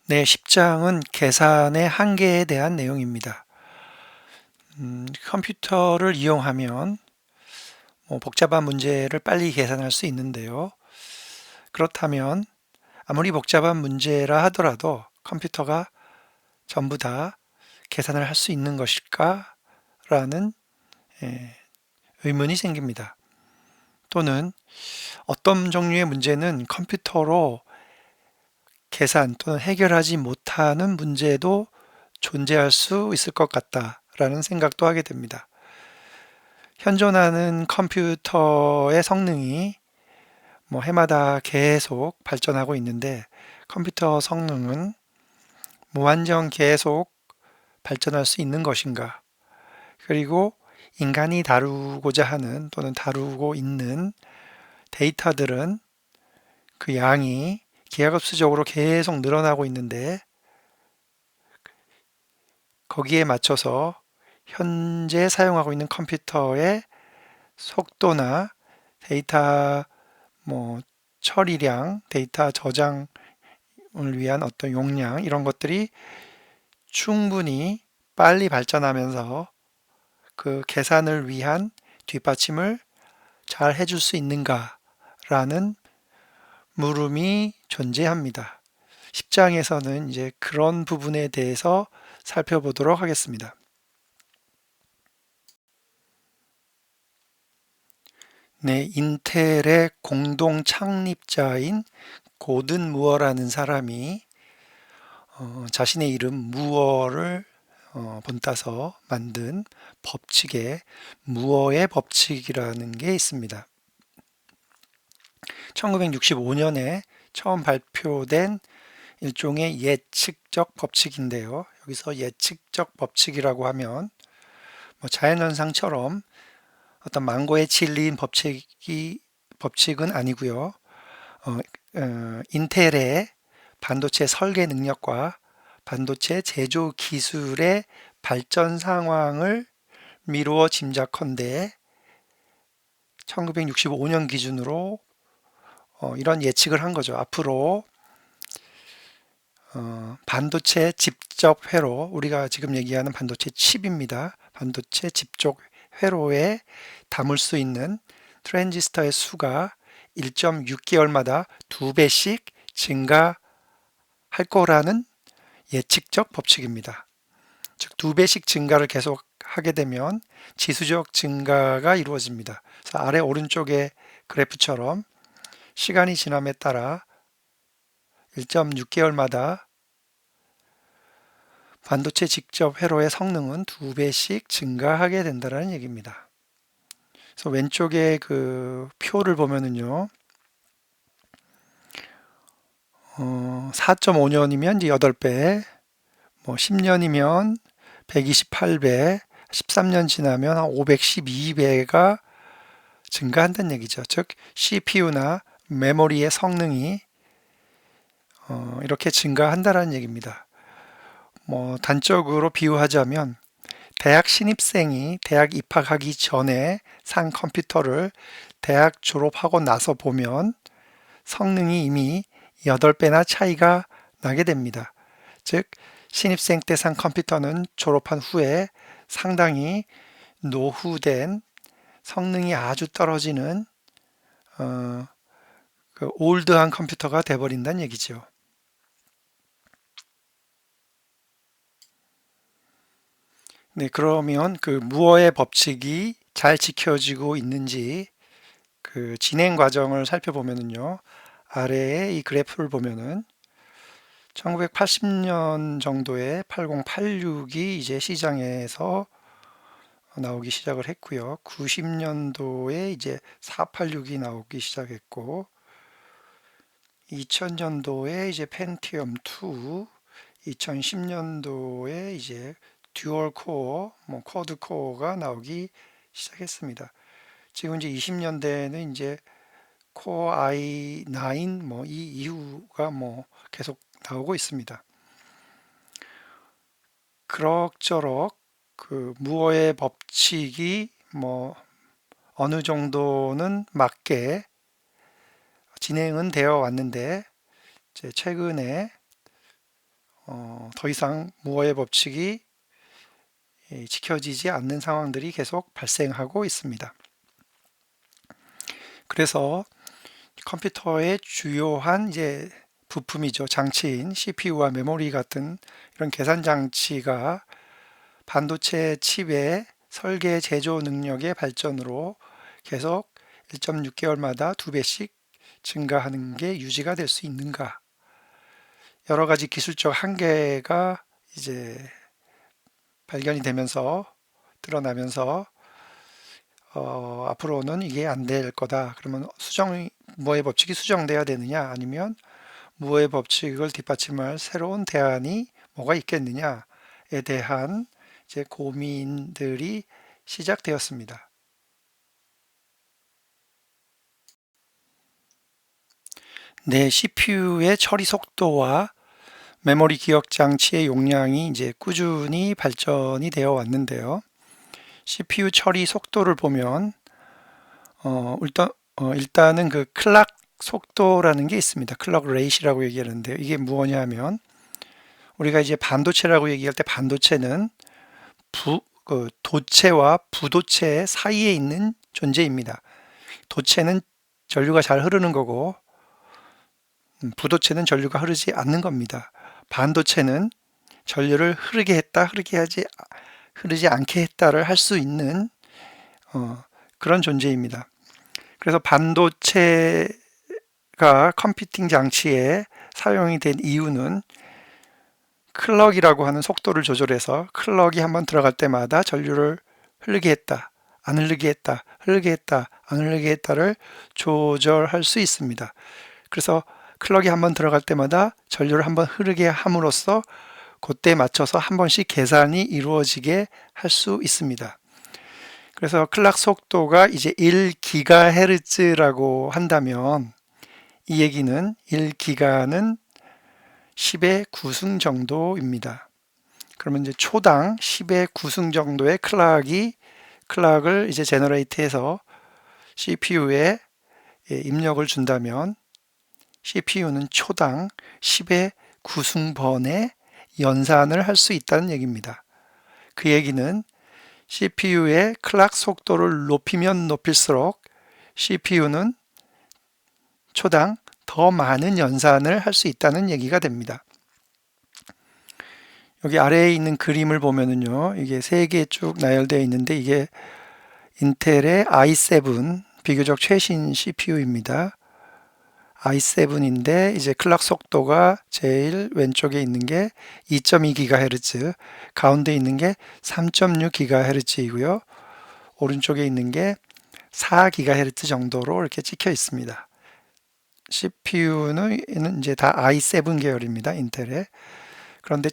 네, 10장은 계산의 한계에 대한 내용입니다. 컴퓨터를 이용하면 복잡한 문제를 빨리 계산할 수 있는데요. 그렇다면 아무리 복잡한 문제라 하더라도 컴퓨터가 전부 다 계산을 할 수 있는 것일까? 라는 의문이 생깁니다. 또는 어떤 종류의 문제는 컴퓨터로 계산 또는 해결하지 못하는 문제도 존재할 수 있을 것 같다라는 생각도 하게 됩니다. 현존하는 컴퓨터의 성능이 해마다 계속 발전하고 있는데 컴퓨터 성능은 무한정 계속 발전할 수 있는 것인가? 그리고 인간이 다루고자 하는 또는 다루고 있는 데이터들은 그 양이 기하급수적으로 계속 늘어나고 있는데 거기에 맞춰서 현재 사용하고 있는 컴퓨터의 속도나 데이터 처리량, 데이터 저장을 위한 어떤 용량 이런 것들이 충분히 빨리 발전하면서 그 계산을 위한 뒷받침을 잘 해줄 수 있는가라는 물음이 존재합니다. 10장에서는 이제 그런 부분에 대해서 살펴보도록 하겠습니다. 네, 인텔의 공동 창립자인 고든 무어라는 사람이 자신의 이름 무어를 본따서 만든 법칙에 무어의 법칙이라는 게 있습니다. 1965년에 처음 발표된 일종의 예측적 법칙인데요. 여기서 예측적 법칙이라고 하면 자연현상처럼 어떤 망고의 진리인 법칙은 아니고요. 인텔의 반도체 설계 능력과 반도체 제조 기술의 발전 상황을 미루어 짐작컨대 1965년 기준으로 이런 예측을 한 거죠. 앞으로 반도체 집적 회로, 우리가 지금 얘기하는 반도체 칩입니다. 반도체 집적 회로에 담을 수 있는 트랜지스터의 수가 1.6개월마다 2배씩 증가할 거라는 예측적 법칙입니다. 즉, 2배씩 증가를 계속 하게 되면 지수적 증가가 이루어집니다. 그래서 아래 오른쪽의 그래프처럼 시간이 지남에 따라 1.6개월마다 반도체 직접 회로의 성능은 2배씩 증가하게 된다는 얘기입니다. 그래서 왼쪽에 그 표를 보면은요, 4.5년이면 이제 8배, 10년이면 128배, 13년 지나면 한 512배가 증가한다는 얘기죠. 즉, CPU나 메모리의 성능이 이렇게 증가한다는 얘기입니다. 단적으로 비유하자면 대학 신입생이 대학 입학하기 전에 산 컴퓨터를 대학 졸업하고 나서 보면 성능이 이미 8배나 차이가 나게 됩니다. 즉, 신입생 때 산 컴퓨터는 졸업한 후에 상당히 노후된 성능이 아주 떨어지는 그 올드한 컴퓨터가 돼버린다는 얘기죠. 네, 그러면 그 무어의 법칙이 잘 지켜지고 있는지 그 진행 과정을 살펴보면은요. 아래에 이 그래프를 보면은 1980년 정도에 8086이 이제 시장에서 나오기 시작을 했고요. 90년도에 이제 486이 나오기 시작했고 2000년도에 이제 펜티엄 2, 2010년도에 이제 듀얼 코어, 쿼드 코어가 나오기 시작했습니다. 지금 이제 20년대에는 이제 코어 i9 이 이후가 계속 나오고 있습니다. 그럭저럭 그 무어의 법칙이 어느 정도는 맞게 진행은 되어 왔는데 이제 최근에 더 이상 무어의 법칙이 지켜지지 않는 상황들이 계속 발생하고 있습니다. 그래서 컴퓨터의 주요한 이제 부품이죠. 장치인 CPU와 메모리 같은 이런 계산 장치가 반도체 칩의 설계 제조 능력의 발전으로 계속 1.6개월마다 2배씩 증가하는 게 유지가 될 수 있는가? 여러 가지 기술적 한계가 이제 발견이 되면서 드러나면서 앞으로는 이게 안 될 거다. 그러면 무어의 법칙이 수정돼야 되느냐? 아니면 무어의 법칙을 뒷받침할 새로운 대안이 뭐가 있겠느냐에 대한 이제 고민들이 시작되었습니다. 네, CPU의 처리 속도와 메모리 기억 장치의 용량이 이제 꾸준히 발전이 되어 왔는데요. CPU 처리 속도를 보면 일단은 그 클락 속도라는 게 있습니다. 클럭 레이시라고 얘기하는데요. 이게 무엇냐 하면 우리가 이제 반도체라고 얘기할 때 반도체는 도체와 부도체 사이에 있는 존재입니다. 도체는 전류가 잘 흐르는 거고 부도체는 전류가 흐르지 않는 겁니다. 반도체는 전류를 흐르게 했다, 흐르지 않게 했다를 할 수 있는 그런 존재입니다. 그래서 반도체가 컴퓨팅 장치에 사용이 된 이유는 클럭이라고 하는 속도를 조절해서 클럭이 한번 들어갈 때마다 전류를 흐르게 했다, 안 흐르게 했다, 흐르게 했다, 안 흐르게 했다를 조절할 수 있습니다. 그래서 클럭이 한번 들어갈 때마다 전류를 한번 흐르게 함으로써 그때에 맞춰서 한 번씩 계산이 이루어지게 할 수 있습니다. 그래서 클락 속도가 이제 1GHz라고 한다면 이 얘기는 1기가는 10의 9승 정도입니다. 그러면 이제 초당 10의 9승 정도의 클락을 이제 제너레이트해서 CPU에 입력을 준다면 CPU는 초당 10의 9승번의 연산을 할 수 있다는 얘기입니다. 그 얘기는 CPU의 클락 속도를 높이면 높일수록 CPU는 초당 더 많은 연산을 할 수 있다는 얘기가 됩니다. 여기 아래에 있는 그림을 보면은요, 이게 세 개 쭉 나열되어 있는데 이게 인텔의 i7 비교적 최신 CPU입니다. i7인데 이제 클락 속도가 제일 왼쪽에 있는 게 2.2GHz, 가운데 있는 게 3.6GHz이고요. 오른쪽에 있는 게 4GHz 정도로 이렇게 찍혀 있습니다. CPU는 이제 다 i7 계열입니다. 인텔의. 그런데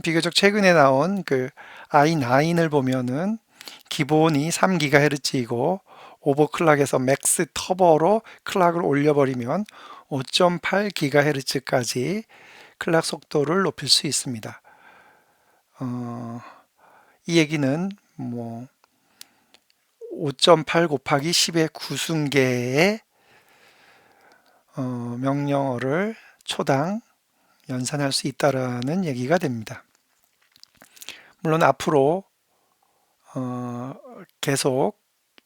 비교적 최근에 나온 그 i9을 보면은 기본이 3GHz이고 오버클락에서 맥스 터보로 클락을 올려버리면 5.8GHz까지 클락 속도를 높일 수 있습니다. 이 얘기는 뭐 5.8 곱하기 10의 9승계의 명령어를 초당 연산할 수 있다라는 얘기가 됩니다. 물론 앞으로 계속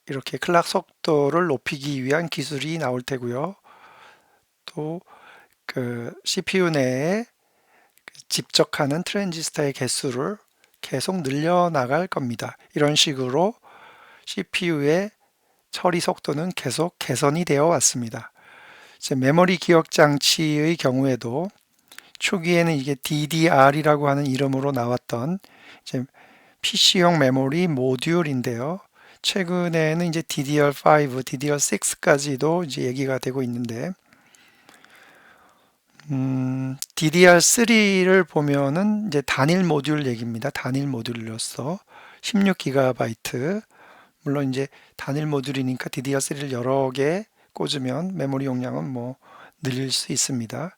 이렇게 클락 속도를 높이기 위한 기술이 나올 테고요. 또 그 CPU 내에 집적하는 트랜지스터의 개수를 계속 늘려나갈 겁니다. 이런 식으로 CPU의 처리 속도는 계속 개선이 되어 왔습니다. 이제 메모리 기억 장치의 경우에도 초기에는 이게 DDR이라고 하는 이름으로 나왔던 이제 PC용 메모리 모듈인데요. 최근에는 이제 DDR5, DDR6까지도 이제 얘기가 되고 있는데, DDR3를 보면은 이제 단일 모듈 얘기입니다. 단일 모듈로서 16GB. 물론 이제 단일 모듈이니까 DDR3를 여러 개 꽂으면 메모리 용량은 뭐 늘릴 수 있습니다.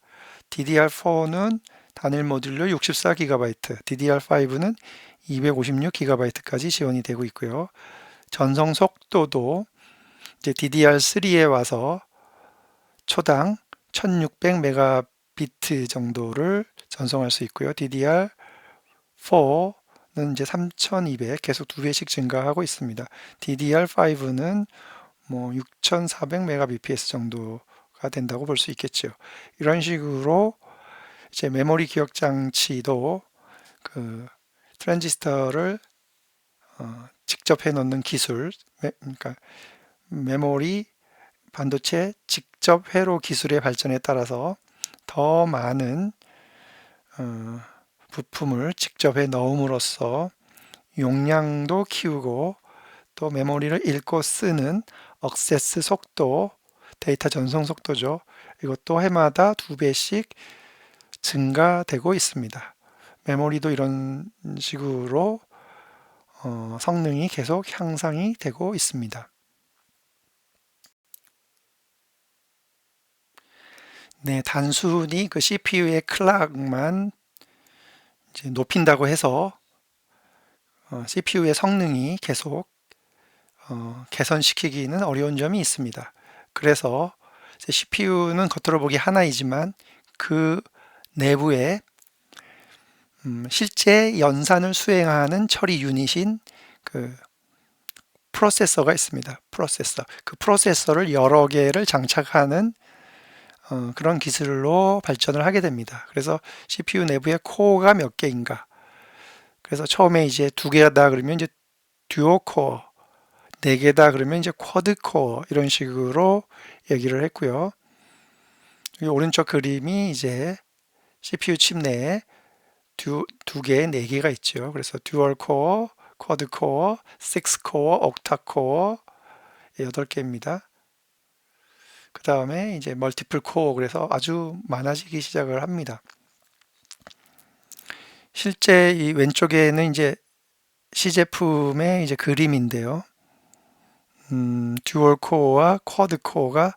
DDR4는 단일 모듈로 64GB, DDR5는 256GB까지 지원이 되고 있고요. 전송 속도도 이제 DDR3에 와서 초당 1600메가비트 정도를 전송할 수 있고요. DDR4는 이제 3200 계속 2배씩 증가하고 있습니다. DDR5는 뭐 6400 Mbps 정도가 된다고 볼 수 있겠죠. 이런 식으로 이제 메모리 기억 장치도 그 트랜지스터를 직접 해 놓는 기술, 그러니까 메모리 반도체 직접 회로 기술의 발전에 따라서 더 많은 부품을 직접 해 넣음으로써 용량도 키우고 또 메모리를 읽고 쓰는 억세스 속도, 데이터 전송 속도죠. 이것도 해마다 2배씩 증가되고 있습니다. 메모리도 이런 식으로 성능이 계속 향상이 되고 있습니다. 네, 단순히 그 CPU의 클락만 이제 높인다고 해서 CPU의 성능이 계속 개선시키기는 어려운 점이 있습니다. 그래서 CPU는 겉으로 보기 하나이지만 그 내부에 실제 연산을 수행하는 처리 유닛인 그 프로세서가 있습니다. 프로세서. 그 프로세서를 여러 개를 장착하는 그런 기술로 발전을 하게 됩니다. 그래서 CPU 내부에 코어가 몇 개인가. 그래서 처음에 이제 2개다 그러면 이제 듀오 코어, 4개다 그러면 이제 쿼드 코어 이런 식으로 얘기를 했고요. 이 오른쪽 그림이 이제 CPU 칩 내에 두 개, 4개가 있죠. 그래서 듀얼 코어, 쿼드 코어, 6 코어, 옥타 코어 8개입니다. 그 다음에 이제 멀티플 코어 그래서 아주 많아지기 시작을 합니다. 실제 이 왼쪽에는 이제 시제품의 이제 그림인데요. 듀얼 코어와 쿼드 코어가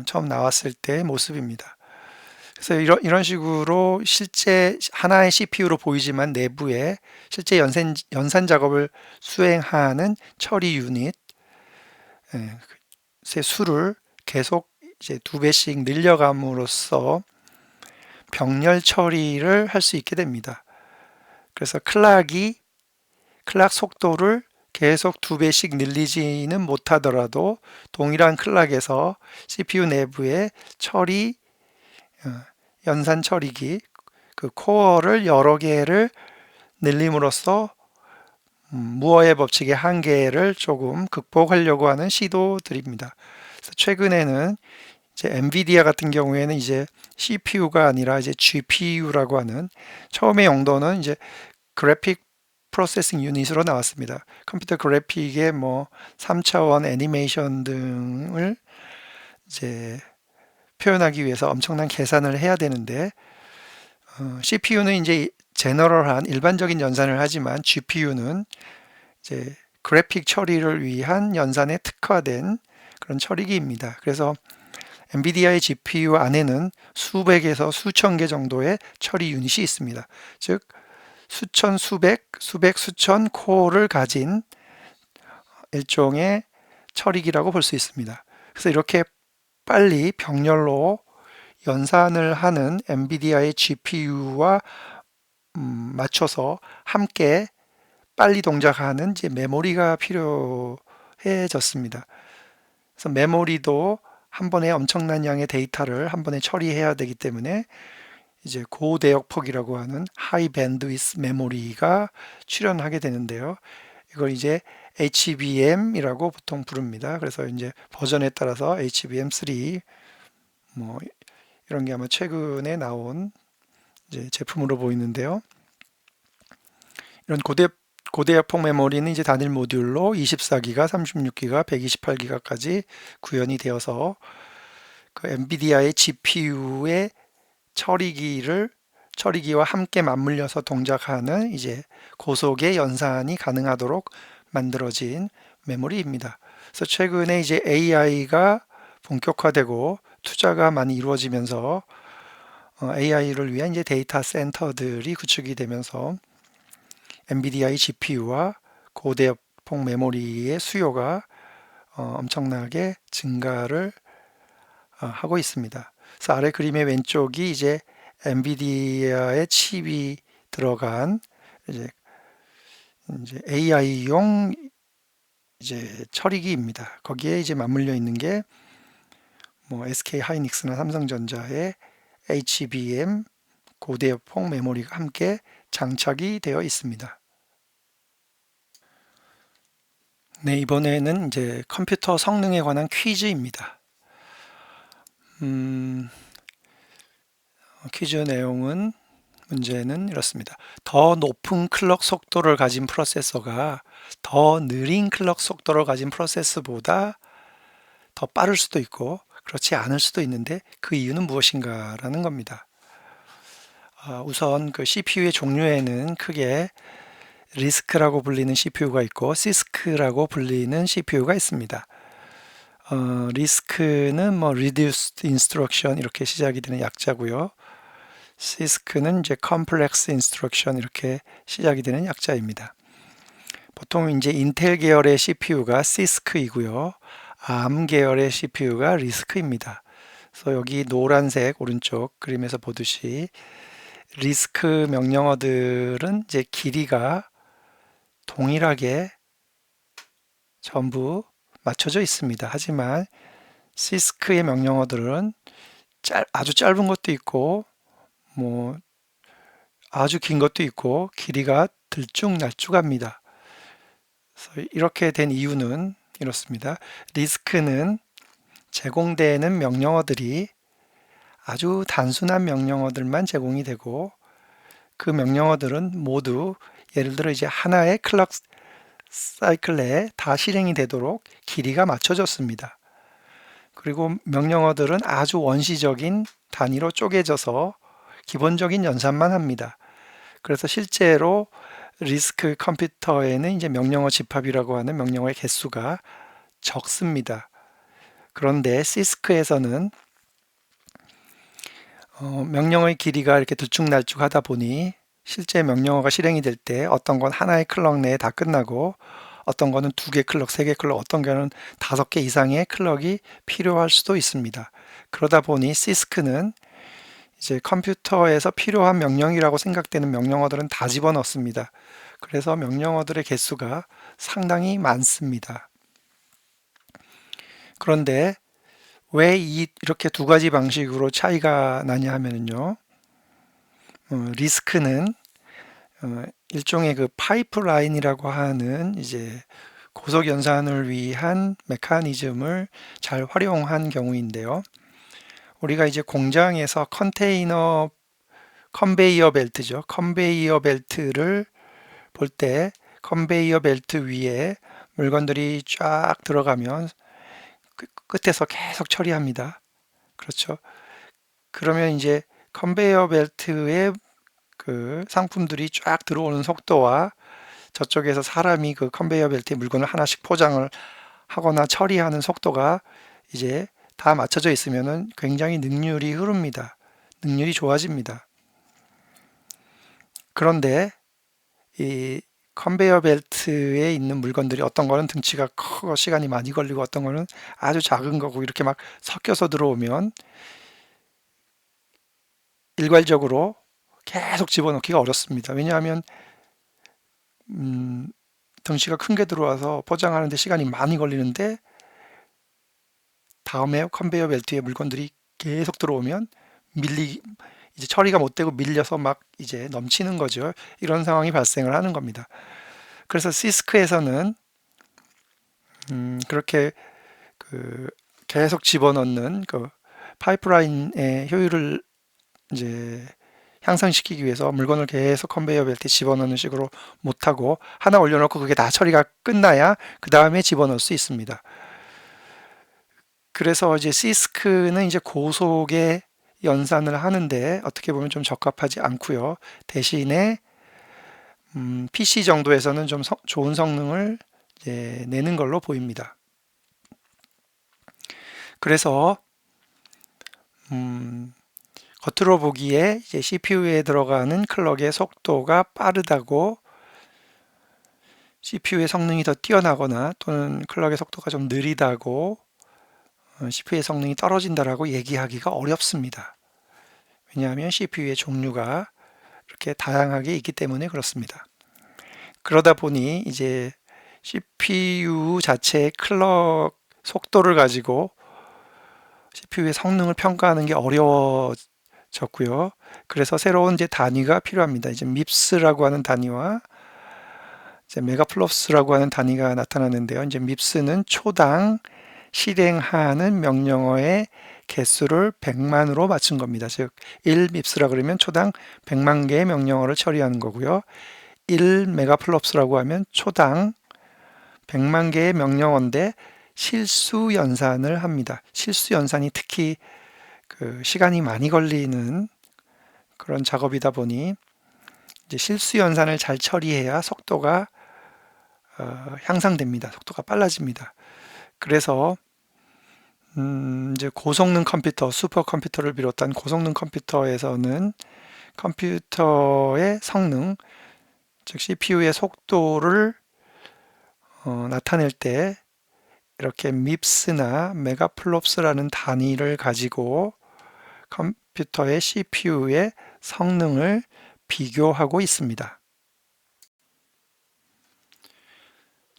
처음 나왔을 때의 모습입니다. 그래서 이런 식으로 실제 하나의 CPU로 보이지만 내부에 실제 연산 작업을 수행하는 처리 유닛의 수를 계속 이제 2배씩 늘려감으로써 병렬 처리를 할 수 있게 됩니다. 그래서 클락 속도를 계속 2배씩 늘리지는 못하더라도 동일한 클락에서 CPU 내부의 연산 처리기, 그 코어를 여러 개를 늘림으로써 무어의 법칙의 한계를 조금 극복하려고 하는 시도들입니다. 그래서 최근에는 이제 엔비디아 같은 경우에는 이제 CPU가 아니라 이제 GPU라고 하는 처음의 용도는 이제 그래픽 프로세싱 유닛으로 나왔습니다. 컴퓨터 그래픽의 뭐 3차원 애니메이션 등을 이제 표현하기 위해서 엄청난 계산을 해야 되는데 CPU는 이제 제너럴한 일반적인 연산을 하지만 GPU는 이제 그래픽 처리를 위한 연산에 특화된 그런 처리기입니다. 그래서 엔비디아의 GPU 안에는 수백에서 수천 개 정도의 처리 유닛이 있습니다. 즉 수천, 수천 코어를 가진 일종의 처리기라고 볼 수 있습니다. 그래서 이렇게 빨리 병렬로 연산을 하는 엔비디아의 GPU와 맞춰서 함께 빨리 동작하는 이제 메모리가 필요해졌습니다. 그래서 메모리도 한 번에 엄청난 양의 데이터를 한 번에 처리해야 되기 때문에 이제 고대역폭이라고 하는 하이 밴드위스 메모리가 출현하게 되는데요. 이걸 이제 HBM이라고 보통 부릅니다. 그래서 이제 버전에 따라서 HBM3 뭐 이런 게 아마 최근에 나온 이제 제품으로 보이는데요. 이런 고대역폭 메모리는 이제 단일 모듈로 24기가, 36기가, 128기가까지 구현이 되어서 그 엔비디아의 GPU의 처리기와 함께 맞물려서 동작하는 이제 고속의 연산이 가능하도록 만들어진 메모리입니다. 그래서 최근에 이제 AI가 본격화되고 투자가 많이 이루어지면서 AI를 위한 이제 데이터 센터들이 구축이 되면서 엔비디아의 GPU와 고대역폭 메모리의 수요가 엄청나게 증가를 하고 있습니다. 그래서 아래 그림의 왼쪽이 이제 엔비디아의 칩이 들어간 이제 AI용 이제 처리기입니다. 거기에 이제 맞물려 있는 게 뭐 SK 하이닉스나 삼성전자의 HBM 고대역폭 메모리가 함께 장착이 되어 있습니다. 네, 이번에는 이제 컴퓨터 성능에 관한 퀴즈입니다. 퀴즈 내용은 문제는 이렇습니다. 더 높은 클럭 속도를 가진 프로세서가 더 느린 클럭 속도를 가진 프로세서보다 더 빠를 수도 있고 그렇지 않을 수도 있는데 그 이유는 무엇인가 라는 겁니다. 우선 그 CPU의 종류에는 크게 리스크라고 불리는 CPU가 있고 시스크라고 불리는 CPU가 있습니다. 리스크는 뭐 Reduced Instruction 이렇게 시작이 되는 약자고요. 시스크는 이제 Complex Instruction 이렇게 시작이 되는 약자입니다. 보통 이제 인텔 계열의 CPU가 시스크이고요. ARM 계열의 CPU가 리스크입니다. 그래서 여기 노란색 오른쪽 그림에서 보듯이 리스크 명령어들은 이제 길이가 동일하게 전부 맞춰져 있습니다. 하지만 시스크의 명령어들은 아주 짧은 것도 있고 뭐 아주 긴 것도 있고 길이가 들쭉날쭉합니다. 그래서 이렇게 된 이유는 이렇습니다. 리스크는 제공되는 명령어들이 아주 단순한 명령어들만 제공이 되고 그 명령어들은 모두 예를 들어 이제 하나의 클럭 사이클 내에 다 실행이 되도록 길이가 맞춰졌습니다. 그리고 명령어들은 아주 원시적인 단위로 쪼개져서 기본적인 연산만 합니다. 그래서 실제로 리스크 컴퓨터에는 이제 명령어 집합이라고 하는 명령어의 개수가 적습니다. 그런데 시스크에서는 명령어의 길이가 이렇게 들쭉날쭉하다 보니 실제 명령어가 실행이 될 때 어떤 건 하나의 클럭 내에 다 끝나고 어떤 거는 2개 클럭, 3개 클럭, 어떤 경우는 5개 이상의 클럭이 필요할 수도 있습니다. 그러다 보니 시스크는 이제 컴퓨터에서 필요한 명령이라고 생각되는 명령어들은 다 집어넣습니다. 그래서 명령어들의 개수가 상당히 많습니다. 그런데 왜 이렇게 두 가지 방식으로 차이가 나냐 하면요. 리스크는 일종의 그 파이프라인이라고 하는 이제 고속 연산을 위한 메커니즘을 잘 활용한 경우인데요. 우리가 이제 공장에서 컨베이어 벨트죠. 컨베이어 벨트를 볼 때 컨베이어 벨트 위에 물건들이 쫙 들어가면 끝에서 계속 처리합니다. 그렇죠. 그러면 이제 컨베이어 벨트에 그 상품들이 쫙 들어오는 속도와 저쪽에서 사람이 그 컨베이어 벨트에 물건을 하나씩 포장을 하거나 처리하는 속도가 이제 다 맞춰져 있으면은 굉장히 능률이 흐릅니다. 능률이 좋아집니다. 그런데 이 컨베이어 벨트에 있는 물건들이 어떤 거는 등치가 크고 시간이 많이 걸리고 어떤 거는 아주 작은 거고 이렇게 막 섞여서 들어오면 일괄적으로 계속 집어넣기가 어렵습니다. 왜냐하면 덩치가 큰 게 들어와서 포장하는데 시간이 많이 걸리는데 다음에 컨베이어 벨트에 물건들이 계속 들어오면 이제 처리가 못 되고 밀려서 막 이제 넘치는 거죠. 이런 상황이 발생을 하는 겁니다. 그래서 시스크에서는 그렇게 그 계속 집어넣는 그 파이프라인의 효율을 이제 향상시키기 위해서 물건을 계속 컨베이어 벨트에 집어넣는 식으로 못하고 하나 올려놓고 그게 다 처리가 끝나야 그 다음에 집어넣을 수 있습니다. 그래서 이제 시스크는 이제 고속의 연산을 하는데 어떻게 보면 좀 적합하지 않고요. 대신에 PC 정도에서는 좀 좋은 성능을 내는 걸로 보입니다. 그래서 겉으로 보기에 이제 CPU에 들어가는 클럭의 속도가 빠르다고 CPU의 성능이 더 뛰어나거나 또는 클럭의 속도가 좀 느리다고 CPU의 성능이 떨어진다라고 얘기하기가 어렵습니다. 왜냐하면 CPU의 종류가 이렇게 다양하게 있기 때문에 그렇습니다. 그러다 보니 이제 CPU 자체의 클럭 속도를 가지고 CPU의 성능을 평가하는 게 어려워졌고요. 그래서 새로운 이제 단위가 필요합니다. 이제 밉스라고 하는 단위와 이제 메가플롭스라고 하는 단위가 나타나는데요. 이제 밉스는 초당 실행하는 명령어의 개수를 100만으로 맞춘 겁니다. 즉 1밉스라 그러면 초당 100만 개의 명령어를 처리하는 거고요. 1메가플롭스라고 하면 초당 100만 개의 명령어인데 실수 연산을 합니다. 실수 연산이 특히 그 시간이 많이 걸리는 그런 작업이다 보니 이제 실수 연산을 잘 처리해야 속도가 향상됩니다. 속도가 빨라집니다. 그래서 이제 고성능 컴퓨터, 슈퍼컴퓨터를 비롯한 고성능 컴퓨터에서는 컴퓨터의 성능, 즉 CPU의 속도를 나타낼 때 이렇게 밉스나 메가플롭스라는 단위를 가지고 컴퓨터의 CPU의 성능을 비교하고 있습니다.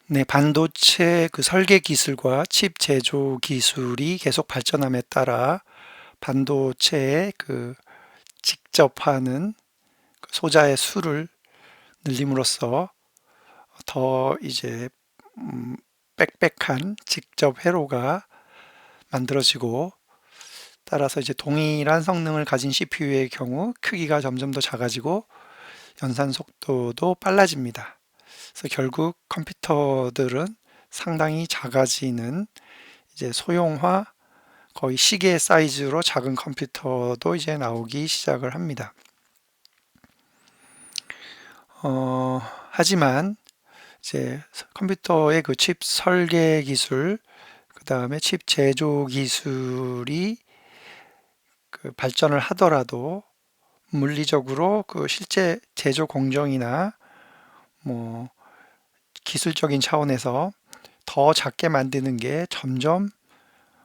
네, 반도체 그 설계 기술과 칩 제조 기술이 계속 발전함에 따라 반도체의 그 직접 하는 소자의 수를 늘림으로써 더 이제 빽빽한 직접 회로가 만들어지고 따라서 이제 동일한 성능을 가진 CPU의 경우 크기가 점점 더 작아지고 연산 속도도 빨라집니다. 그래서 결국 컴퓨터들은 상당히 작아지는 이제 소형화 거의 시계 사이즈로 작은 컴퓨터도 이제 나오기 시작을 합니다. 하지만 이제 컴퓨터의 그 칩 설계 기술, 그 다음에 칩 제조 기술이 그 발전을 하더라도 물리적으로 그 실제 제조 공정이나 뭐 기술적인 차원에서 더 작게 만드는 게 점점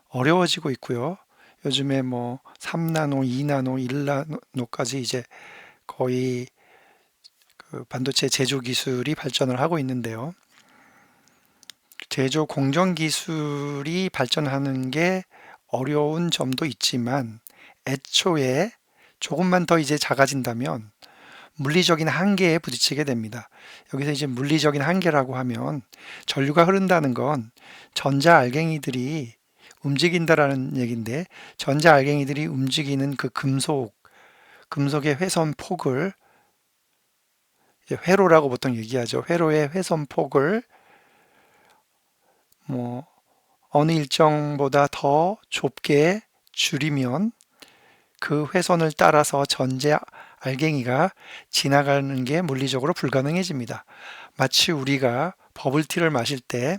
어려워지고 있고요. 요즘에 뭐 3나노, 2나노, 1나노까지 이제 거의 그 반도체 제조 기술이 발전을 하고 있는데요. 제조 공정 기술이 발전하는 게 어려운 점도 있지만 애초에 조금만 더 이제 작아진다면 물리적인 한계에 부딪히게 됩니다. 여기서 이제 물리적인 한계라고 하면 전류가 흐른다는 건 전자 알갱이들이 움직인다라는 얘기인데 전자 알갱이들이 움직이는 그 금속의 훼손폭을 회로라고 보통 얘기하죠. 회로의 훼손폭을 뭐 어느 일정보다 더 좁게 줄이면 그 훼손을 따라서 전자 알갱이가 지나가는 게 물리적으로 불가능해집니다. 마치 우리가 버블티를 마실 때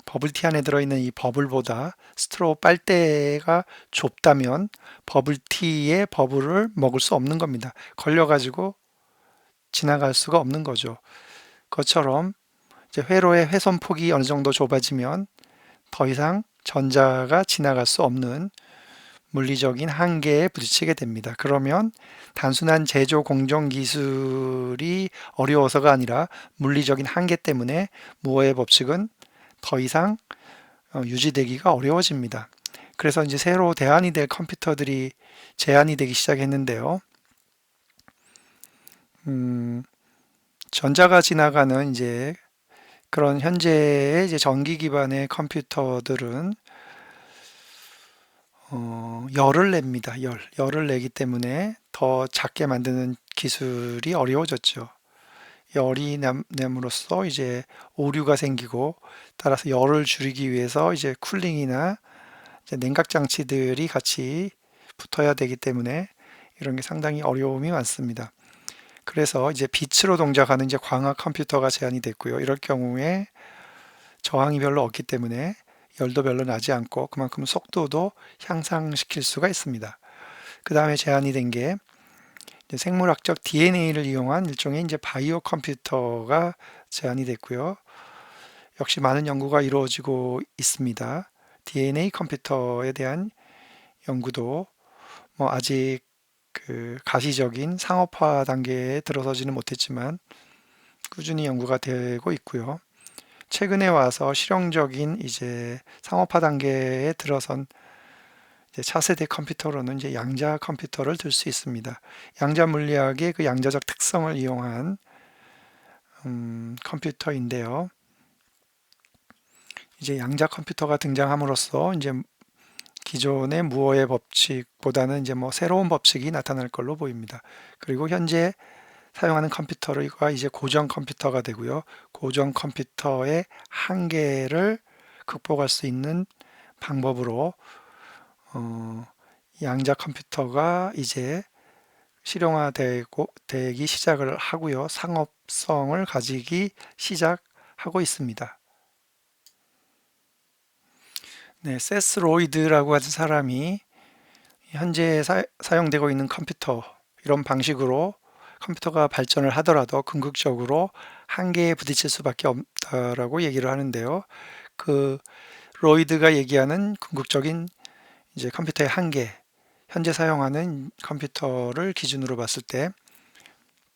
버블티 안에 들어있는 이 버블보다 스트로우 빨대가 좁다면 버블티의 버블을 먹을 수 없는 겁니다. 걸려가지고 지나갈 수가 없는 거죠. 그것처럼 이제 회로의 훼손폭이 어느 정도 좁아지면 더 이상 전자가 지나갈 수 없는 물리적인 한계에 부딪히게 됩니다. 그러면 단순한 제조 공정 기술이 어려워서가 아니라 물리적인 한계 때문에 무어의 법칙은 더 이상 유지되기가 어려워집니다. 그래서 이제 새로 대안이 될 컴퓨터들이 제안이 되기 시작했는데요. 전자가 지나가는 이제 그런 현재의 이제 전기 기반의 컴퓨터들은 열을 냅니다. 열을 내기 때문에 더 작게 만드는 기술이 어려워졌죠. 열이 남으로써 이제 오류가 생기고 따라서 열을 줄이기 위해서 이제 쿨링이나 이제 냉각 장치들이 같이 붙어야 되기 때문에 이런 게 상당히 어려움이 많습니다. 그래서 이제 빛으로 동작하는 이제 광학 컴퓨터가 제안이 됐고요. 이럴 경우에 저항이 별로 없기 때문에 열도 별로 나지 않고 그만큼 속도도 향상시킬 수가 있습니다. 그 다음에 제안이 된 게 생물학적 DNA를 이용한 일종의 이제 바이오 컴퓨터가 제안이 됐고요. 역시 많은 연구가 이루어지고 있습니다. DNA 컴퓨터에 대한 연구도 뭐 아직 그 가시적인 상업화 단계에 들어서지는 못했지만 꾸준히 연구가 되고 있고요. 최근에 와서 실용적인 이제 상업화 단계에 들어선 이제 차세대 컴퓨터로는 이제 양자 컴퓨터를 들 수 있습니다. 양자 물리학의 그 양자적 특성을 이용한 컴퓨터인데요. 이제 양자 컴퓨터가 등장함으로써 이제 기존의 무어의 법칙보다는 이제 뭐 새로운 법칙이 나타날 걸로 보입니다. 그리고 현재 사용하는 컴퓨터가 이제 고전 컴퓨터가 되고요. 고전 컴퓨터의 한계를 극복할 수 있는 방법으로 양자 컴퓨터가 이제 되기 시작을 하고요. 상업성을 가지기 시작하고 있습니다. 네, 세스 로이드라고 하는 사람이 현재 사용되고 있는 컴퓨터 이런 방식으로 컴퓨터가 발전을 하더라도 궁극적으로 한계에 부딪힐 수밖에 없다라고 얘기를 하는데요. 그 로이드가 얘기하는 궁극적인 이제 컴퓨터의 한계, 현재 사용하는 컴퓨터를 기준으로 봤을 때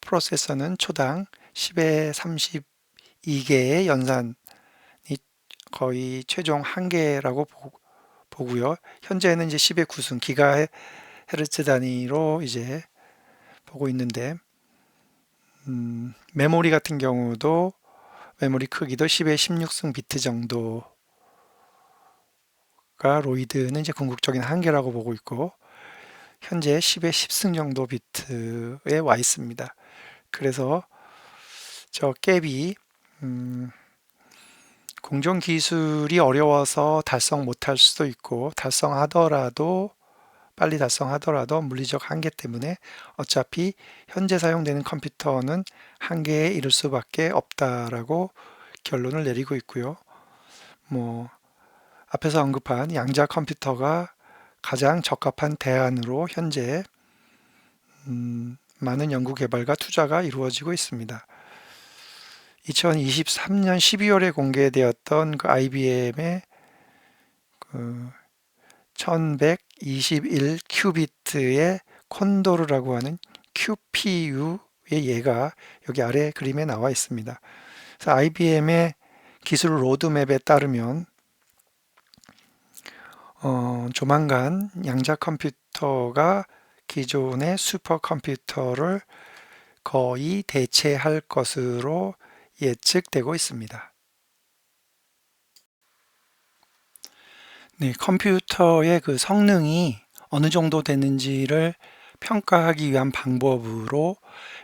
프로세서는 초당 10의 32개의 연산이 거의 최종 한계라고 보고요. 현재는 이제 10의 9승 기가헤르츠 단위로 이제 보고 있는데 메모리 같은 경우도 메모리 크기도 10의 16승 비트 정도가 로이드는 이제 궁극적인 한계라고 보고 있고 현재 10의 10승 정도 비트에 와 있습니다. 그래서 저 갭이 공정 기술이 어려워서 달성 못할 수도 있고 빨리 달성하더라도 물리적 한계 때문에 어차피 현재 사용되는 컴퓨터는 한계에 이를 수밖에 없다라고 결론을 내리고 있고요. 뭐 앞에서 언급한 양자 컴퓨터가 가장 적합한 대안으로 현재 많은 연구 개발과 투자가 이루어지고 있습니다. 2023년 12월에 공개되었던 그 IBM의 그 1121 큐비트의 콘도르라고 하는 QPU의 예가 여기 아래 그림에 나와 있습니다. 그래서 IBM의 기술 로드맵에 따르면 조만간 양자 컴퓨터가 기존의 슈퍼컴퓨터를 거의 대체할 것으로 예측되고 있습니다. 네, 컴퓨터의 그 성능이 어느 정도 되는지를 평가하기 위한 방법으로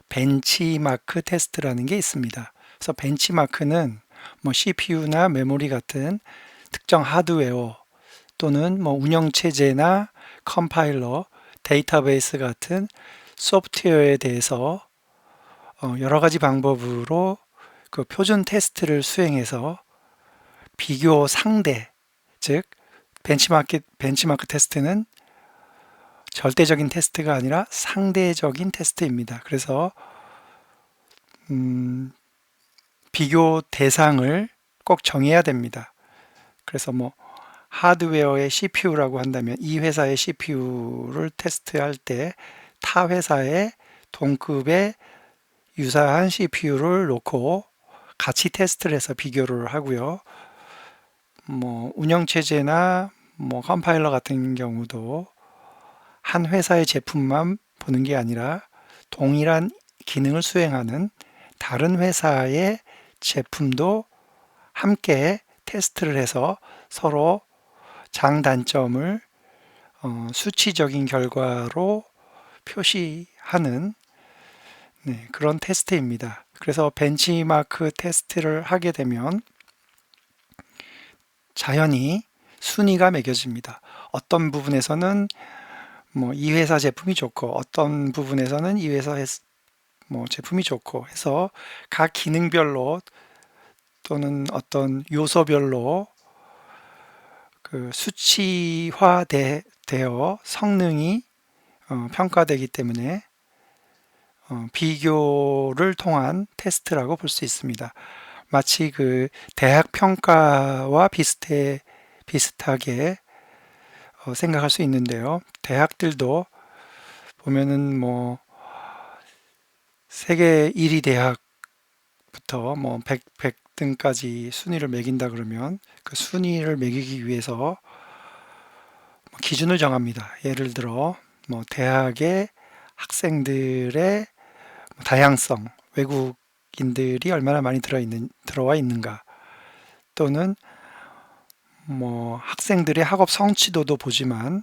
벤치마크 테스트라는 게 있습니다. 그래서 벤치마크는 뭐 CPU나 메모리 같은 특정 하드웨어 또는 뭐 운영체제나 컴파일러, 데이터베이스 같은 소프트웨어에 대해서 여러 가지 방법으로 그 표준 테스트를 수행해서 비교 상대, 즉 벤치마크 테스트는 절대적인 테스트가 아니라 상대적인 테스트입니다. 그래서 비교 대상을 꼭 정해야 됩니다. 그래서 뭐 하드웨어의 CPU라고 한다면 이 회사의 CPU를 테스트할 때 타 회사의 동급의 유사한 CPU를 놓고 같이 테스트를 해서 비교를 하고요. 뭐 운영체제나 뭐 컴파일러 같은 경우도 한 회사의 제품만 보는 게 아니라 동일한 기능을 수행하는 다른 회사의 제품도 함께 테스트를 해서 서로 장단점을 수치적인 결과로 표시하는 그런 테스트입니다. 그래서 벤치마크 테스트를 하게 되면 자연히 순위가 매겨집니다. 어떤 부분에서는 뭐 이 회사 제품이 좋고 어떤 부분에서는 이 회사 뭐 제품이 좋고 해서 각 기능별로 또는 어떤 요소별로 그 수치화되어 성능이 평가되기 때문에 비교를 통한 테스트라고 볼 수 있습니다. 마치 그 대학 평가와 비슷하게 생각할 수 있는데요. 대학들도 보면은 뭐 세계 1위 대학부터 뭐 100등까지 순위를 매긴다 그러면 그 순위를 매기기 위해서 뭐 기준을 정합니다. 예를 들어 뭐 대학의 학생들의 다양성, 외국인들이 얼마나 많이 들어와 있는가, 또는 뭐 학생들의 학업 성취도도 보지만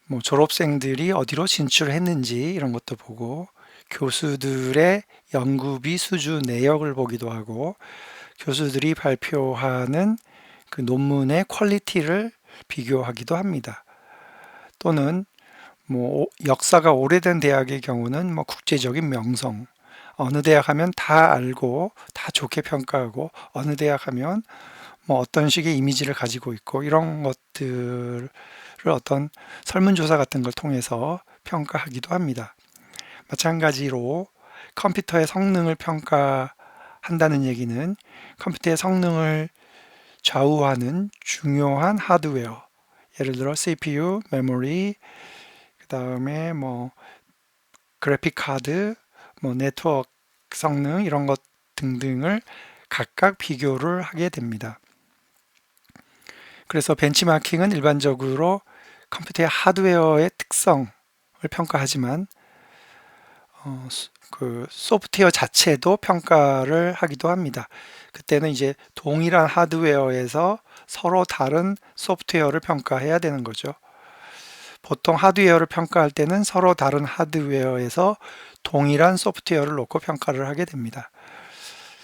뭐 졸업생들이 어디로 진출했는지 이런 것도 보고, 교수들의 연구비 수준 내역을 보기도 하고, 교수들이 발표하는 그 논문의 퀄리티를 비교하기도 합니다. 또는 뭐 역사가 오래된 대학의 경우는 뭐 국제적인 명성, 어느 대학 하면 다 알고 다 좋게 평가하고, 어느 대학 하면 뭐 어떤 식의 이미지를 가지고 있고, 이런 것들을 어떤 설문조사 같은 걸 통해서 평가하기도 합니다. 마찬가지로 컴퓨터의 성능을 평가한다는 얘기는 컴퓨터의 성능을 좌우하는 중요한 하드웨어, 예를 들어 CPU, 메모리, 그 다음에 뭐 그래픽 카드, 뭐 네트워크 성능, 이런 것 등등을 각각 비교를 하게 됩니다. 그래서 벤치마킹은 일반적으로 컴퓨터의 하드웨어의 특성을 평가하지만 그 소프트웨어 자체도 평가를 하기도 합니다. 그때는 이제 동일한 하드웨어에서 서로 다른 소프트웨어를 평가해야 되는 거죠. 보통 하드웨어를 평가할 때는 서로 다른 하드웨어에서 동일한 소프트웨어를 놓고 평가를 하게 됩니다.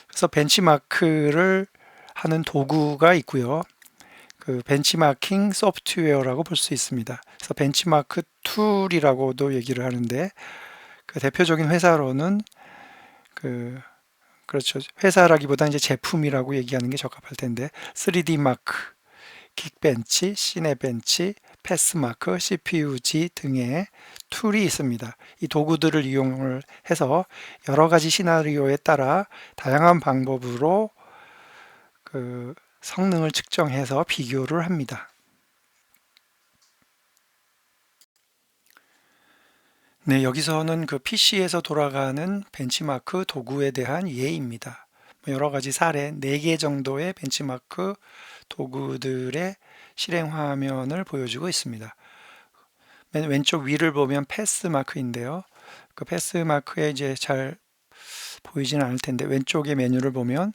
그래서 벤치마크를 하는 도구가 있고요. 그 벤치마킹 소프트웨어라고 볼 수 있습니다. 그래서 벤치마크 툴이라고도 얘기를 하는데, 그 대표적인 회사로는 그 그렇죠. 회사라기보다 이제 제품이라고 얘기하는 게 적합할 텐데, 3D 마크, 긱벤치, 시네벤치, 패스마크, CPUG 등의 툴이 있습니다. 이 도구들을 이용을 해서 여러 가지 시나리오에 따라 다양한 방법으로 그 성능을 측정해서 비교를 합니다. 네, 여기서는 그 PC에서 돌아가는 벤치마크 도구에 대한 예입니다. 여러 가지 사례, 4개 정도의 벤치마크 도구들의 실행 화면을 보여주고 있습니다. 맨 왼쪽 위를 보면 패스 마크인데요. 그 패스 마크에 이제 잘 보이지는 않을 텐데, 왼쪽의 메뉴를 보면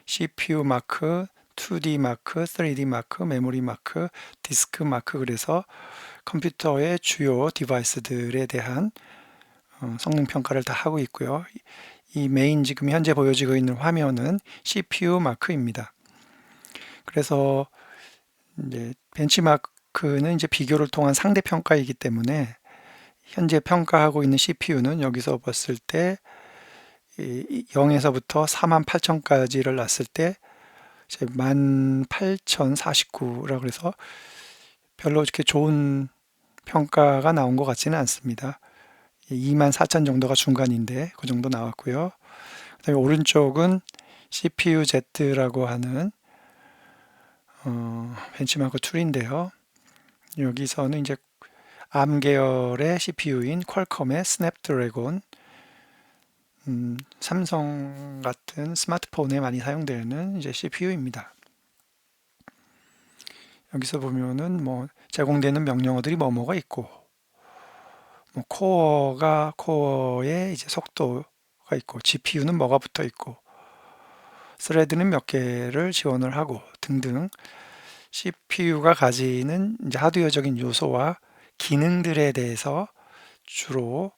CPU 마크, 2D 마크, 3D 마크, 메모리 마크, 디스크 마크, 그래서 컴퓨터의 주요 디바이스들에 대한 성능 평가를 다 하고 있고요. 이 메인 지금 현재 보여지고 있는 화면은 CPU 마크입니다. 그래서 이제 벤치마크는 이제 비교를 통한 상대 평가이기 때문에 현재 평가하고 있는 CPU는 여기서 봤을 때 0에서부터 48,000까지를 놨을 때 18,049라고 해서 별로 이렇게 좋은 평가가 나온 것 같지는 않습니다. 24,000 정도가 중간인데 그 정도 나왔고요. 그다음에 오른쪽은 CPU-Z라고 하는 벤치마크 툴인데요. 여기서는 이제 ARM 계열의 CPU인 퀄컴의 스냅드래곤, 삼성 같은 스마트폰에 많이 사용되는 이제 CPU입니다. 여기서 보면은 뭐 제공되는 명령어들이 뭐뭐가 있고, 뭐 코어에 이제 속도가 있고, GPU는 뭐가 붙어 있고, 스레드는 몇 개를 지원을 하고 등등, CPU가 가지는 이제 하드웨어적인 요소와 기능들에 대해서 주로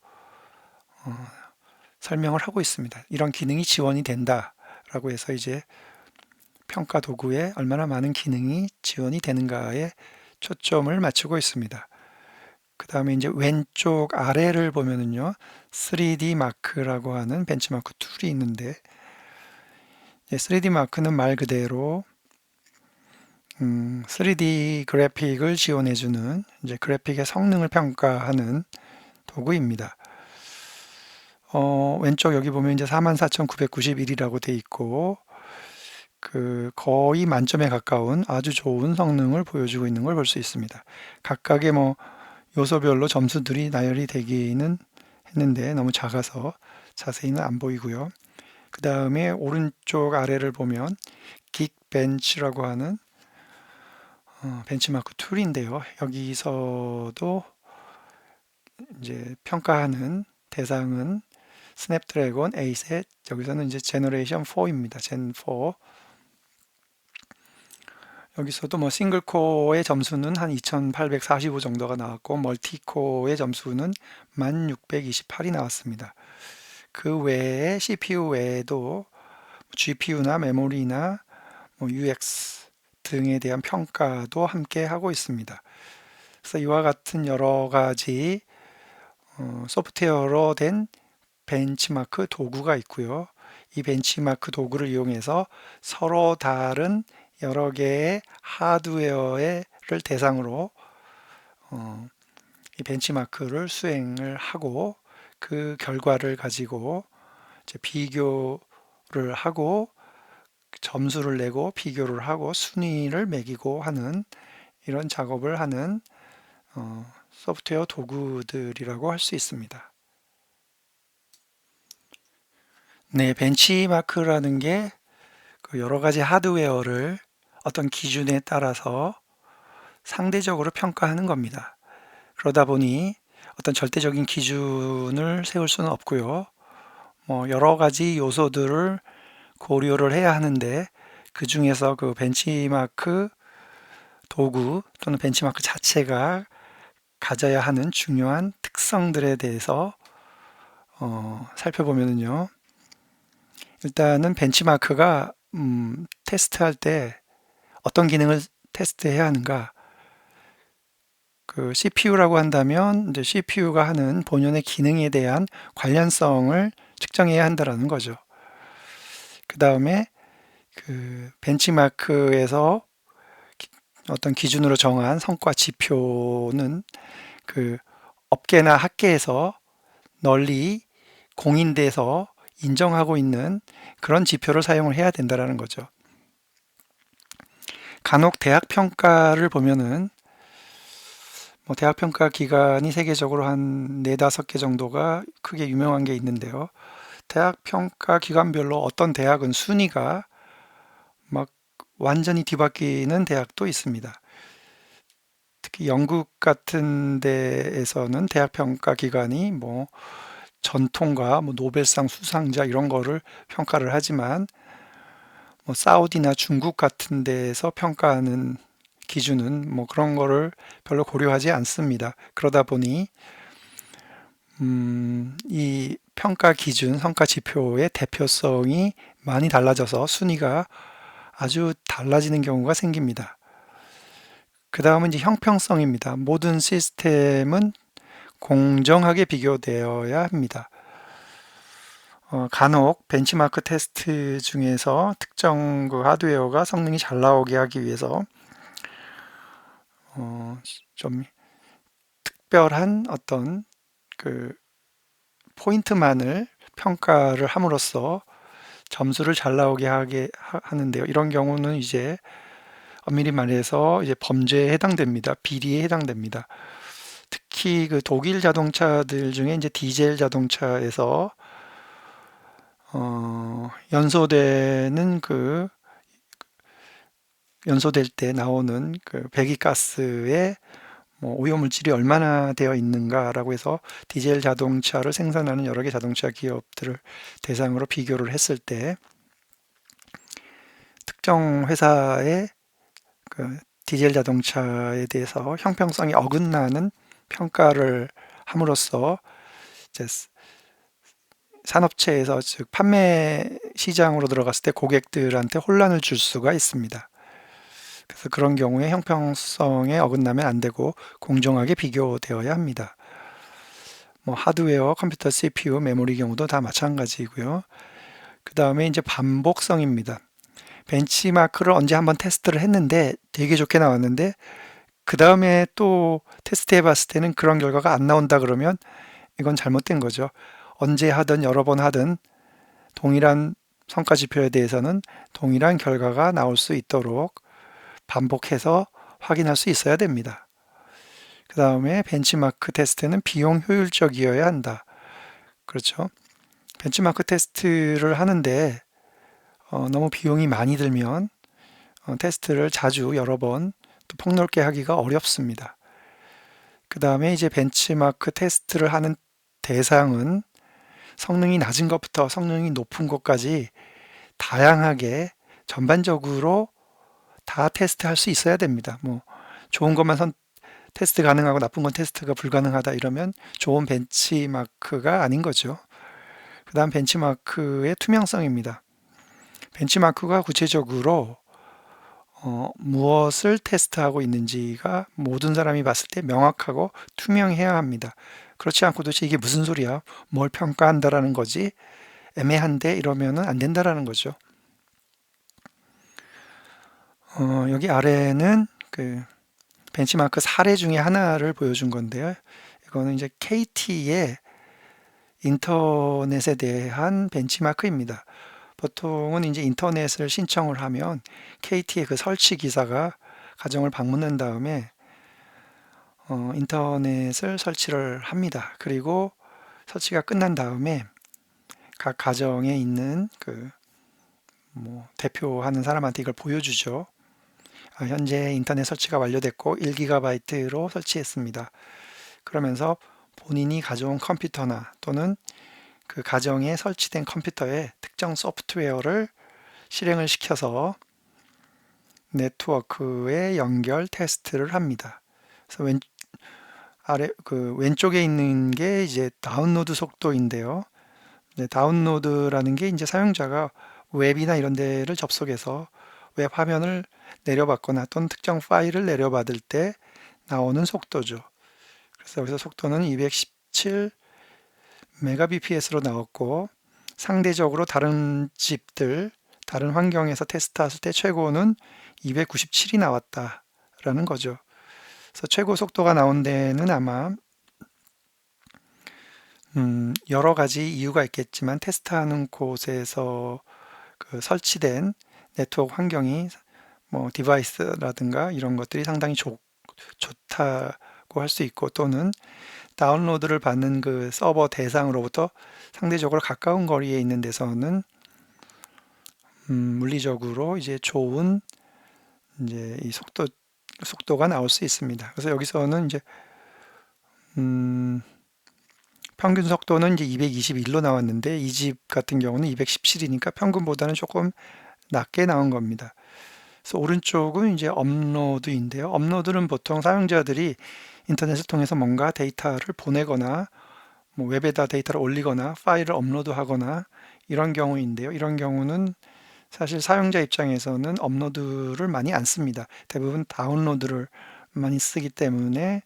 설명을 하고 있습니다. 이런 기능이 지원이 된다라고 해서 이제 평가 도구에 얼마나 많은 기능이 지원이 되는가에 초점을 맞추고 있습니다. 그 다음에 이제 왼쪽 아래를 보면은요, 3D 마크라고 하는 벤치마크 툴이 있는데, 3D 마크는 말 그대로 3D 그래픽을 지원해주는 이제 그래픽의 성능을 평가하는 도구입니다. 왼쪽 여기 보면 이제 44,991이라고 돼 있고, 그 거의 만점에 가까운 아주 좋은 성능을 보여주고 있는 걸 볼 수 있습니다. 각각의 뭐 요소별로 점수들이 나열이 되기는 했는데 너무 작아서 자세히는 안 보이고요. 그 다음에 오른쪽 아래를 보면 긱벤치라고 하는 벤치마크 툴인데요. 여기서도 이제 평가하는 대상은 스냅드래곤 8셋, 여기서는 이제 제너레이션 4입니다. 젠 4. 여기서도 뭐 싱글코어의 점수는 한 2845 정도가 나왔고 멀티코어의 점수는 1628이 나왔습니다. 그 외에 CPU 외에도 GPU나 메모리나 뭐 UX 등에 대한 평가도 함께 하고 있습니다. 그래서 이와 같은 여러 가지 소프트웨어로 된 벤치마크 도구가 있고요. 이 벤치마크 도구를 이용해서 서로 다른 여러 개의 하드웨어를 대상으로 이 벤치마크를 수행을 하고 그 결과를 가지고 이제 비교를 하고 점수를 내고 비교를 하고 순위를 매기고 하는 이런 작업을 하는 소프트웨어 도구들이라고 할 수 있습니다. 네, 벤치마크라는 게 그 여러 가지 하드웨어를 어떤 기준에 따라서 상대적으로 평가하는 겁니다. 그러다 보니 어떤 절대적인 기준을 세울 수는 없고요. 뭐 여러 가지 요소들을 고려를 해야 하는데 그 중에서 그 벤치마크 도구 또는 벤치마크 자체가 가져야 하는 중요한 특성들에 대해서 살펴보면요. 일단은 벤치마크가 테스트할 때 어떤 기능을 테스트해야 하는가? 그 CPU라고 한다면 이제 CPU가 하는 본연의 기능에 대한 관련성을 측정해야 한다라는 거죠. 그 다음에 그 벤치마크에서 어떤 기준으로 정한 성과 지표는 그 업계나 학계에서 널리 공인돼서 인정하고 있는 그런 지표를 사용을 해야 된다라는 거죠. 간혹 대학 평가를 보면은 뭐 대학 평가 기관이 세계적으로 한 4, 5개 정도가 크게 유명한 게 있는데요. 대학 평가 기관별로 어떤 대학은 순위가 막 완전히 뒤바뀌는 대학도 있습니다. 특히 영국 같은 데에서는 대학 평가 기관이 뭐 전통과 뭐 노벨상 수상자 이런 거를 평가를 하지만 뭐 사우디나 중국 같은 데에서 평가하는 기준은 뭐 그런 거를 별로 고려하지 않습니다. 그러다 보니 이 평가 기준, 성과 지표의 대표성이 많이 달라져서 순위가 아주 달라지는 경우가 생깁니다. 그 다음은 이제 형평성입니다. 모든 시스템은 공정하게 비교되어야 합니다. 간혹 벤치마크 테스트 중에서 특정 그 하드웨어가 성능이 잘 나오게 하기 위해서 좀 특별한 어떤 그 포인트만을 평가를 함으로써 점수를 잘 나오게 하는데요. 이런 경우는 이제 엄밀히 말해서 이제 범죄에 해당됩니다. 비리에 해당됩니다. 특히 그 독일 자동차들 중에 이제 디젤 자동차에서 연소되는 그 연소될 때 나오는 그 배기가스의 뭐 오염물질이 얼마나 되어 있는가라고 해서 디젤 자동차를 생산하는 여러 개 자동차 기업들을 대상으로 비교를 했을 때 특정 회사의 그 디젤 자동차에 대해서 형평성이 어긋나는 평가를 함으로써 이제 산업체에서 즉 판매 시장으로 들어갔을 때 고객들한테 혼란을 줄 수가 있습니다. 그래서 그런 경우에 형평성에 어긋나면 안 되고 공정하게 비교되어야 합니다. 뭐 하드웨어, 컴퓨터 CPU, 메모리 경우도 다 마찬가지고요. 그 다음에 이제 반복성입니다. 벤치마크를 언제 한번 테스트를 했는데 되게 좋게 나왔는데 그 다음에 또 테스트 해봤을 때는 그런 결과가 안 나온다 그러면 이건 잘못된 거죠. 언제 하든 여러 번 하든 동일한 성과 지표에 대해서는 동일한 결과가 나올 수 있도록 반복해서 확인할 수 있어야 됩니다. 그 다음에 벤치마크 테스트는 비용 효율적이어야 한다. 그렇죠. 벤치마크 테스트를 하는데 너무 비용이 많이 들면 테스트를 자주 여러 번 또 폭넓게 하기가 어렵습니다. 그 다음에 이제 벤치마크 테스트를 하는 대상은 성능이 낮은 것부터 성능이 높은 것까지 다양하게 전반적으로 다 테스트할 수 있어야 됩니다. 뭐 좋은 것만 테스트 가능하고 나쁜 건 테스트가 불가능하다 이러면 좋은 벤치마크가 아닌 거죠. 그 다음 벤치마크의 투명성입니다. 벤치마크가 구체적으로 무엇을 테스트하고 있는지가 모든 사람이 봤을 때 명확하고 투명해야 합니다. 그렇지 않고 도대체 이게 무슨 소리야? 뭘 평가한다라는 거지? 애매한데 이러면은 안 된다라는 거죠. 여기 아래는 그 벤치마크 사례 중에 하나를 보여준 건데요. 이거는 이제 KT의 인터넷에 대한 벤치마크입니다. 보통은 이제 인터넷을 신청을 하면 KT의 그 설치 기사가 가정을 방문한 다음에 인터넷을 설치를 합니다. 그리고 설치가 끝난 다음에 각 가정에 있는 그 뭐 대표하는 사람한테 이걸 보여주죠. 현재 인터넷 설치가 완료됐고 1GB로 설치했습니다. 그러면서 본인이 가져온 컴퓨터나 또는 그 가정에 설치된 컴퓨터에 특정 소프트웨어를 실행을 시켜서 네트워크에 연결 테스트를 합니다. 그래서 왼쪽에 있는 게 이제 다운로드 속도인데요. 다운로드라는 게 이제 사용자가 웹이나 이런 데를 접속해서 웹 화면을 내려받거나 또는 특정 파일을 내려받을 때 나오는 속도죠. 그래서 여기서 속도는 217 메가bps로 나왔고 상대적으로 다른 집들, 다른 환경에서 테스트했을 때 최고는 297이 나왔다라는 거죠. 그래서 최고 속도가 나온 데는 아마 여러 가지 이유가 있겠지만 테스트하는 곳에서 그 설치된 네트워크 환경이 뭐 디바이스라든가 이런 것들이 상당히 좋다고 할 수 있고 또는 다운로드를 받는 그 서버 대상으로부터 상대적으로 가까운 거리에 있는 데서는 물리적으로 이제 좋은 이제 이 속도가 나올 수 있습니다. 그래서 여기서는 이제 평균 속도는 이제 221로 나왔는데 이 집 같은 경우는 217이니까 평균보다는 조금 낮게 나온 겁니다. 그래서 오른쪽은 이제 업로드인데요. 업로드는 보통 사용자들이 인터넷을 통해서 뭔가 데이터를 보내거나 뭐 웹에다 데이터를 올리거나 파일을 업로드하거나 이런 경우인데요. 이런 경우는 사실 사용자 입장에서는 업로드를 많이 안 씁니다. 대부분 다운로드를 많이 쓰기 때문에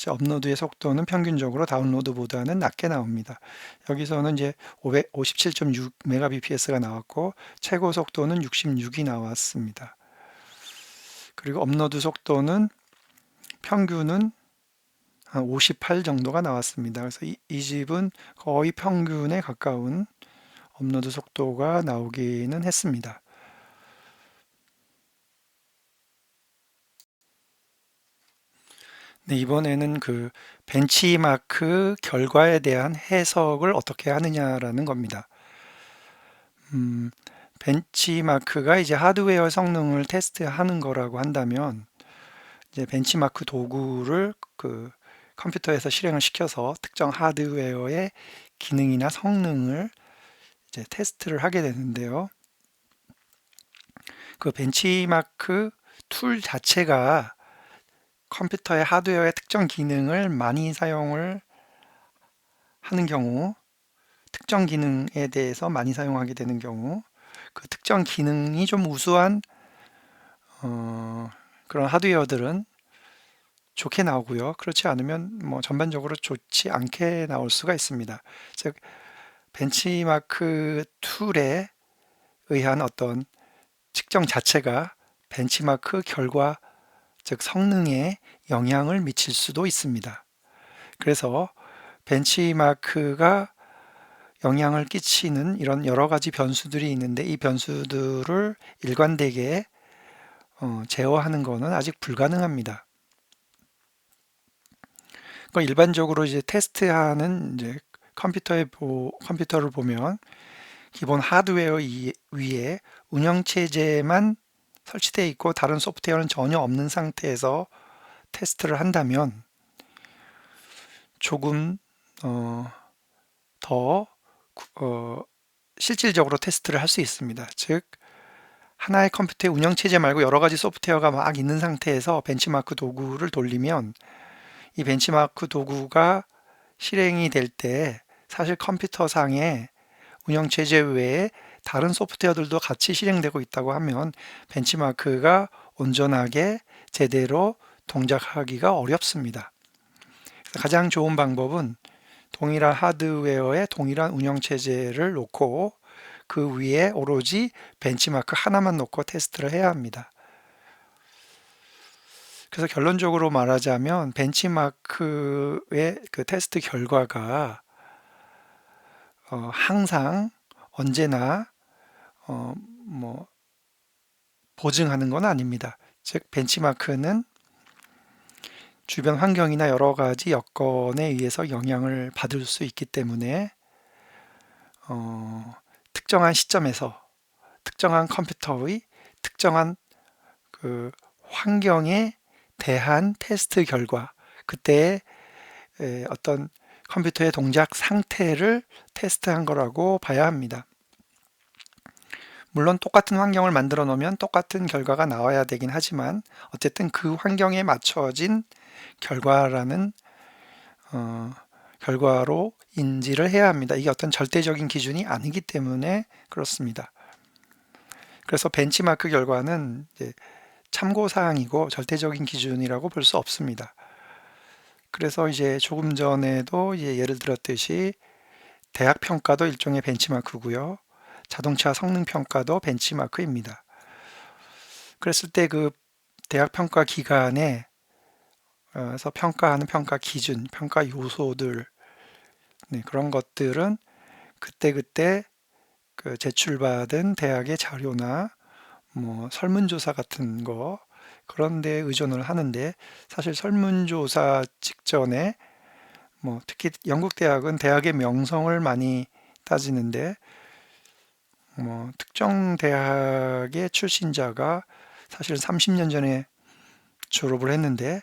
업로드의 속도는 평균적으로 다운로드보다는 낮게 나옵니다. 여기서는 이제 557.6 메가bps가 나왔고 최고 속도는 66이 나왔습니다. 그리고 업로드 속도는 평균은 한 58 정도가 나왔습니다. 그래서 이 집은 거의 평균에 가까운 업로드 속도가 나오기는 했습니다. 네, 이번에는 그 벤치마크 결과에 대한 해석을 어떻게 하느냐라는 겁니다. 벤치마크가 이제 하드웨어 성능을 테스트하는 거라고 한다면 이제 벤치마크 도구를 그 컴퓨터에서 실행을 시켜서 특정 하드웨어의 기능이나 성능을 이제 테스트를 하게 되는데요. 그 벤치마크 툴 자체가 컴퓨터의 하드웨어의 특정 기능을 많이 사용을 하는 경우, 특정 기능에 대해서 많이 사용하게 되는 경우, 그 특정 기능이 좀 우수한 그런 하드웨어들은 좋게 나오고요. 그렇지 않으면 뭐 전반적으로 좋지 않게 나올 수가 있습니다. 즉 벤치마크 툴에 의한 어떤 측정 자체가 벤치마크 결과, 즉 성능에 영향을 미칠 수도 있습니다. 그래서 벤치마크가 영향을 끼치는 이런 여러 가지 변수들이 있는데 이 변수들을 일관되게 제어하는 것은 아직 불가능합니다. 그 일반적으로 이제 테스트하는 이제 컴퓨터를 보면 기본 하드웨어 위에 운영체제만 설치되어 있고 다른 소프트웨어는 전혀 없는 상태에서 테스트를 한다면 조금 더 실질적으로 테스트를 할 수 있습니다. 즉 하나의 컴퓨터의 운영체제 말고 여러 가지 소프트웨어가 막 있는 상태에서 벤치마크 도구를 돌리면 이 벤치마크 도구가 실행이 될 때 사실 컴퓨터상에 운영체제 외에 다른 소프트웨어들도 같이 실행되고 있다고 하면 벤치마크가 온전하게 제대로 동작하기가 어렵습니다. 가장 좋은 방법은 동일한 하드웨어에 동일한 운영체제를 놓고 그 위에 오로지 벤치마크 하나만 놓고 테스트를 해야 합니다. 그래서 결론적으로 말하자면 벤치마크의 그 테스트 결과가 항상 언제나 뭐 보증하는 건 아닙니다. 즉 벤치마크는 주변 환경이나 여러 가지 여건에 의해서 영향을 받을 수 있기 때문에 특정한 시점에서 특정한 컴퓨터의 특정한 그 환경에 대한 테스트 결과, 그때의 어떤 컴퓨터의 동작 상태를 테스트한 거라고 봐야 합니다. 물론 똑같은 환경을 만들어 놓으면 똑같은 결과가 나와야 되긴 하지만 어쨌든 그 환경에 맞춰진 결과라는 결과로 인지를 해야 합니다. 이게 어떤 절대적인 기준이 아니기 때문에 그렇습니다. 그래서 벤치마크 결과는 이제 참고사항이고 절대적인 기준이라고 볼 수 없습니다. 그래서 이제 조금 전에도 이제 예를 들었듯이 대학 평가도 일종의 벤치마크고요. 자동차 성능 평가도 벤치마크입니다. 그랬을 때 그 대학 평가 기관에서 평가하는 평가 기준, 평가 요소들, 네, 그런 것들은 그때그때 그 제출받은 대학의 자료나 뭐 설문조사 같은 거 그런 데 의존을 하는데 사실 설문조사 직전에 뭐 특히 영국 대학은 대학의 명성을 많이 따지는데 뭐 특정 대학의 출신자가 사실 30년 전에 졸업을 했는데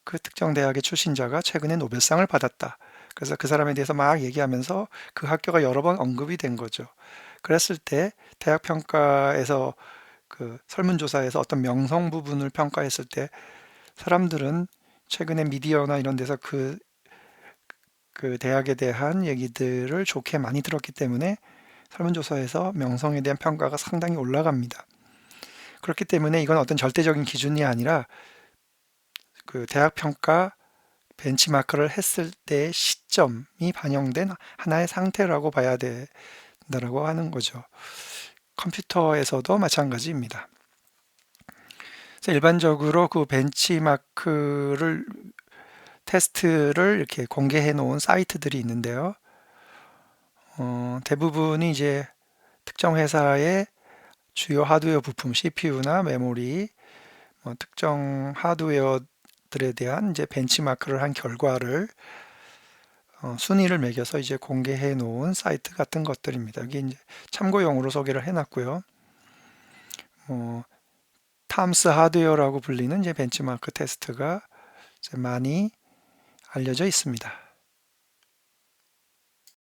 그 특정 대학의 출신자가 최근에 노벨상을 받았다. 그래서 그 사람에 대해서 막 얘기하면서 그 학교가 여러 번 언급이 된 거죠. 그랬을 때 대학 평가에서 그 설문조사에서 어떤 명성 부분을 평가했을 때 사람들은 최근에 미디어나 이런 데서 그 대학에 대한 얘기들을 좋게 많이 들었기 때문에 설문조사에서 명성에 대한 평가가 상당히 올라갑니다. 그렇기 때문에 이건 어떤 절대적인 기준이 아니라 그 대학 평가 벤치마크를 했을 때의 시점이 반영된 하나의 상태라고 봐야 된다고 하는 거죠. 컴퓨터에서도 마찬가지입니다. 그래서 일반적으로 그 벤치마크를 테스트를 이렇게 공개해 놓은 사이트들이 있는데요. 대부분이 이제 특정 회사의 주요 하드웨어 부품, CPU나 메모리, 뭐 특정 하드웨어들에 대한 이제 벤치마크를 한 결과를 순위를 매겨서 이제 공개해 놓은 사이트 같은 것들입니다. 여기 이제 참고용으로 소개를 해놨고요. 탐스 하드웨어라고 불리는 이제 벤치마크 테스트가 이제 많이 알려져 있습니다.